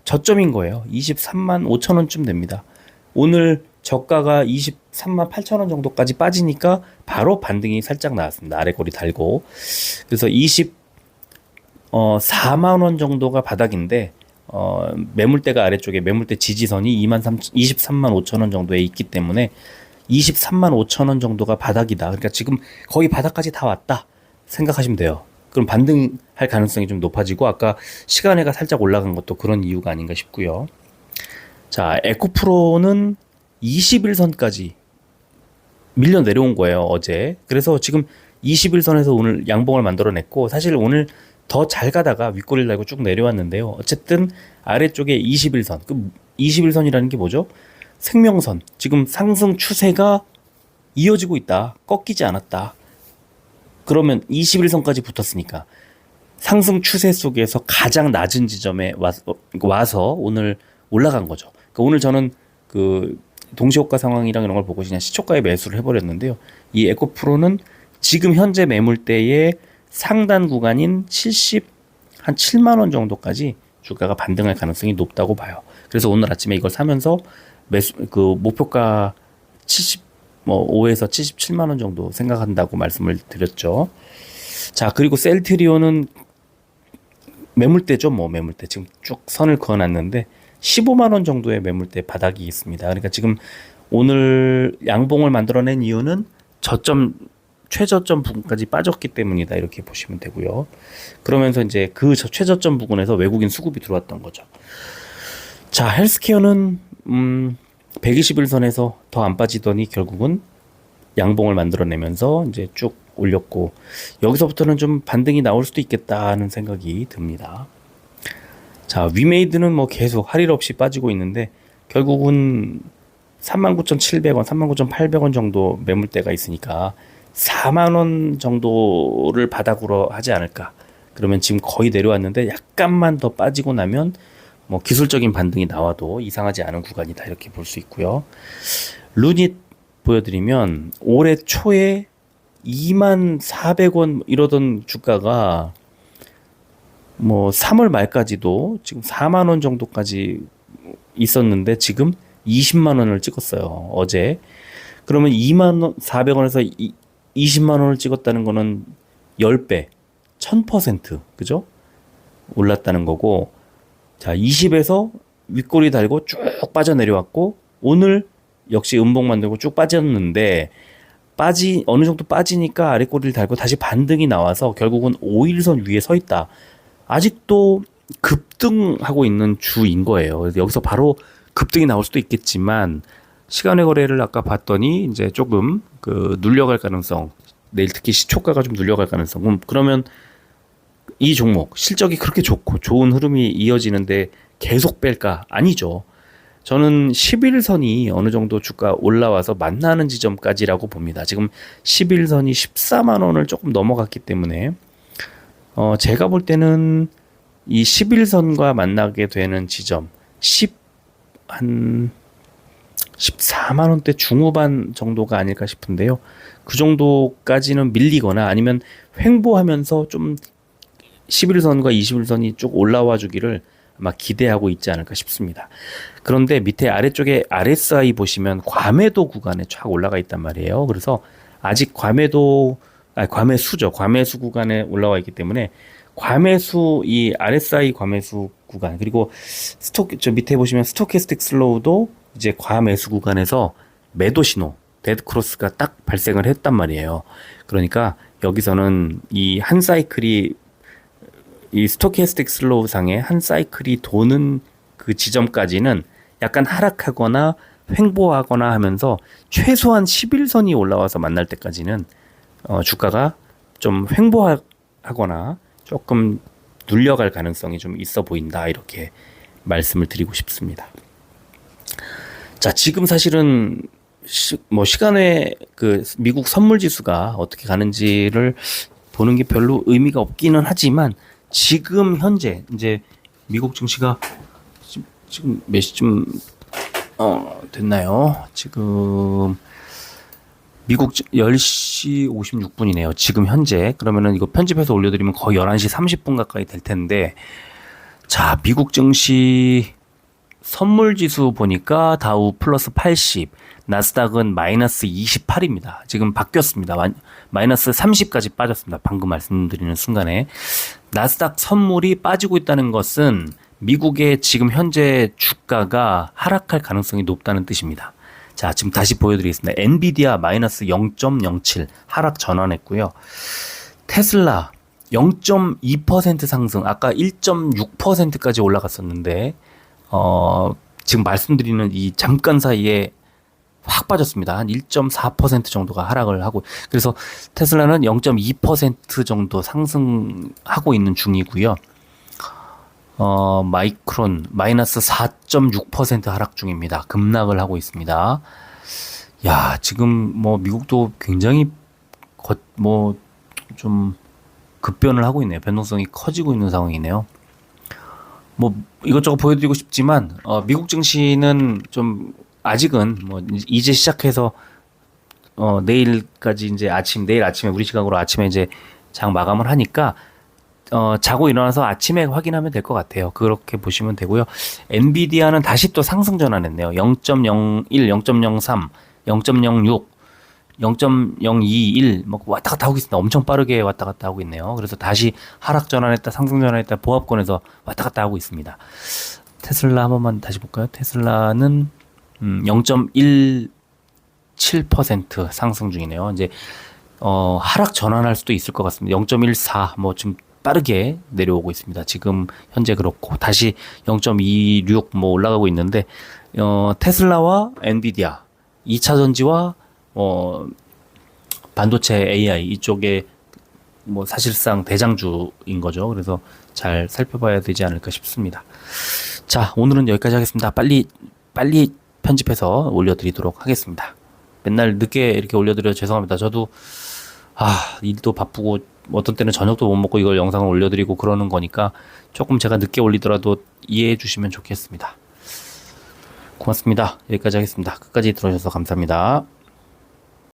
저점인 거예요. 23만 5천 원쯤 됩니다. 오늘 저가가 23만 8천 원 정도까지 빠지니까 바로 반등이 살짝 나왔습니다. 아래 꼬리 달고. 그래서 4만 원 정도가 바닥인데, 매물대가 아래쪽에 매물대 지지선이 23만 5천 원 정도에 있기 때문에 23만 5천 원 정도가 바닥이다. 그러니까 지금 거의 바닥까지 다 왔다 생각하시면 돼요. 그럼 반등할 가능성이 좀 높아지고 아까 시간에가 살짝 올라간 것도 그런 이유가 아닌가 싶고요. 자, 에코프로는 21선까지 밀려 내려온 거예요, 어제. 그래서 지금 21선에서 오늘 양봉을 만들어냈고 사실 오늘 더 잘 가다가 윗꼬리를 달고 쭉 내려왔는데요. 어쨌든 아래쪽에 21선. 그 21선이라는 게 뭐죠? 생명선. 지금 상승 추세가 이어지고 있다. 꺾이지 않았다. 그러면 21선까지 붙었으니까 상승 추세 속에서 가장 낮은 지점에 와서 오늘 올라간 거죠. 그러니까 오늘 저는 그 동시호가 상황이랑 이런 걸 보고 그냥 시초가에 매수를 해버렸는데요. 이 에코프로는 지금 현재 매물대의 상단 구간인 7만 원 정도까지 주가가 반등할 가능성이 높다고 봐요. 그래서 오늘 아침에 이걸 사면서 목표가 75에서 77만 원 정도 생각한다고 말씀을 드렸죠. 자, 그리고 셀트리온은 매물대죠, 매물대. 지금 쭉 선을 그어놨는데 15만 원 정도의 매물대 바닥이 있습니다. 그러니까 지금 오늘 양봉을 만들어낸 이유는 최저점 부분까지 빠졌기 때문이다. 이렇게 보시면 되고요. 그러면서 이제 그 최저점 부분에서 외국인 수급이 들어왔던 거죠. 자, 헬스케어는 121선에서 더 안 빠지더니 결국은 양봉을 만들어내면서 이제 쭉 올렸고 여기서부터는 좀 반등이 나올 수도 있겠다 하는 생각이 듭니다. 자, 위메이드는 뭐 계속 할 일 없이 빠지고 있는데 결국은 39,700원, 39,800원 정도 매물대가 있으니까 4만 원 정도를 바닥으로 하지 않을까. 그러면 지금 거의 내려왔는데 약간만 더 빠지고 나면 뭐 기술적인 반등이 나와도 이상하지 않은 구간이다. 이렇게 볼 수 있고요. 루닛 보여드리면 올해 초에 2만 400원 이러던 주가가 뭐 3월 말까지도 지금 4만 원 정도까지 있었는데 지금 20만 원을 찍었어요. 어제. 그러면 2만 400원에서 20만 원을 찍었다는 거는 10배, 1000% 그죠? 올랐다는 거고 자, 20에서 윗꼬리 달고 쭉 빠져내려왔고 오늘 역시 음봉 만들고 쭉 빠졌는데 어느 정도 빠지니까 아랫꼬리를 달고 다시 반등이 나와서 결국은 5일선 위에 서 있다. 아직도 급등하고 있는 주인 거예요. 그래서 여기서 바로 급등이 나올 수도 있겠지만 시간의 거래를 아까 봤더니 이제 조금 눌려갈 가능성, 내일 특히 시초가가 좀 눌려갈 가능성. 그러면 이 종목 실적이 그렇게 좋고 좋은 흐름이 이어지는데 계속 뺄까? 아니죠. 저는 11선이 어느 정도 주가 올라와서 만나는 지점까지라고 봅니다. 지금 11선이 14만 원을 조금 넘어갔기 때문에 제가 볼 때는 이 11선과 만나게 되는 지점 한 14만 원대 중후반 정도가 아닐까 싶은데요. 그 정도까지는 밀리거나 아니면 횡보하면서 좀 11선과 21선이 쭉 올라와 주기를 아마 기대하고 있지 않을까 싶습니다. 그런데 밑에 아래쪽에 RSI 보시면 과매도 구간에 쫙 올라가 있단 말이에요. 그래서 아직 과매수죠. 과매수 구간에 올라와 있기 때문에 이 RSI 과매수 구간 그리고 저 밑에 보시면 스토캐스틱 슬로우도 이제 과매수 구간에서 매도 신호 데드 크로스가 딱 발생을 했단 말이에요. 그러니까 여기서는 이 한 사이클이 이 스토캐스틱 슬로우 상의 한 사이클이 도는 그 지점까지는 약간 하락하거나 횡보하거나 하면서 최소한 11선이 올라와서 만날 때까지는 주가가 좀 횡보하거나 조금 눌려갈 가능성이 좀 있어 보인다 이렇게 말씀을 드리고 싶습니다. 자, 지금 사실은 시간에 미국 선물 지수가 어떻게 가는지를 보는 게 별로 의미가 없기는 하지만 지금 현재 이제 미국 증시가 지금 몇 시쯤 됐나요? 지금 미국 10시 56분이네요. 지금 현재. 그러면은 이거 편집해서 올려드리면 거의 11시 30분 가까이 될 텐데 자, 미국 증시 선물 지수 보니까 다우 플러스 80, 나스닥은 마이너스 28입니다. 지금 바뀌었습니다. 마이너스 30까지 빠졌습니다. 방금 말씀드리는 순간에. 나스닥 선물이 빠지고 있다는 것은 미국의 지금 현재 주가가 하락할 가능성이 높다는 뜻입니다. 자, 지금 다시 보여드리겠습니다. 엔비디아 마이너스 0.07 하락 전환했고요. 테슬라 0.2% 상승, 아까 1.6%까지 올라갔었는데 지금 말씀드리는 이 잠깐 사이에 확 빠졌습니다. 한 1.4% 정도가 하락을 하고, 그래서 테슬라는 0.2% 정도 상승하고 있는 중이고요. 마이크론 마이너스 4.6% 하락 중입니다. 급락을 하고 있습니다. 야, 지금 미국도 굉장히 좀 급변을 하고 있네요. 변동성이 커지고 있는 상황이네요. 이것저것 보여드리고 싶지만 미국 증시는 좀 아직은 이제 시작해서 내일까지 이제 내일 아침에 우리 시각으로 아침에 이제 장 마감을 하니까 자고 일어나서 아침에 확인하면 될 것 같아요. 그렇게 보시면 되고요. 엔비디아는 다시 또 상승 전환했네요. 0.01, 0.03, 0.06, 0.021 왔다 갔다 하고 있습니다. 엄청 빠르게 왔다 갔다 하고 있네요. 그래서 다시 하락 전환했다, 상승 전환했다, 보합권에서 왔다 갔다 하고 있습니다. 테슬라 한 번만 다시 볼까요? 테슬라는 0.17% 상승 중이네요. 이제 하락 전환할 수도 있을 것 같습니다. 0.14 좀 빠르게 내려오고 있습니다. 지금 현재 그렇고 다시 0.26 올라가고 있는데 테슬라와 엔비디아 2차 전지와 반도체 AI 이쪽에 사실상 대장주인 거죠. 그래서 잘 살펴봐야 되지 않을까 싶습니다. 자, 오늘은 여기까지 하겠습니다. 빨리 편집해서 올려드리도록 하겠습니다. 맨날 늦게 이렇게 올려드려 죄송합니다. 저도 일도 바쁘고 어떤 때는 저녁도 못 먹고 이걸 영상을 올려드리고 그러는 거니까 조금 제가 늦게 올리더라도 이해해 주시면 좋겠습니다. 고맙습니다. 여기까지 하겠습니다. 끝까지 들어주셔서 감사합니다.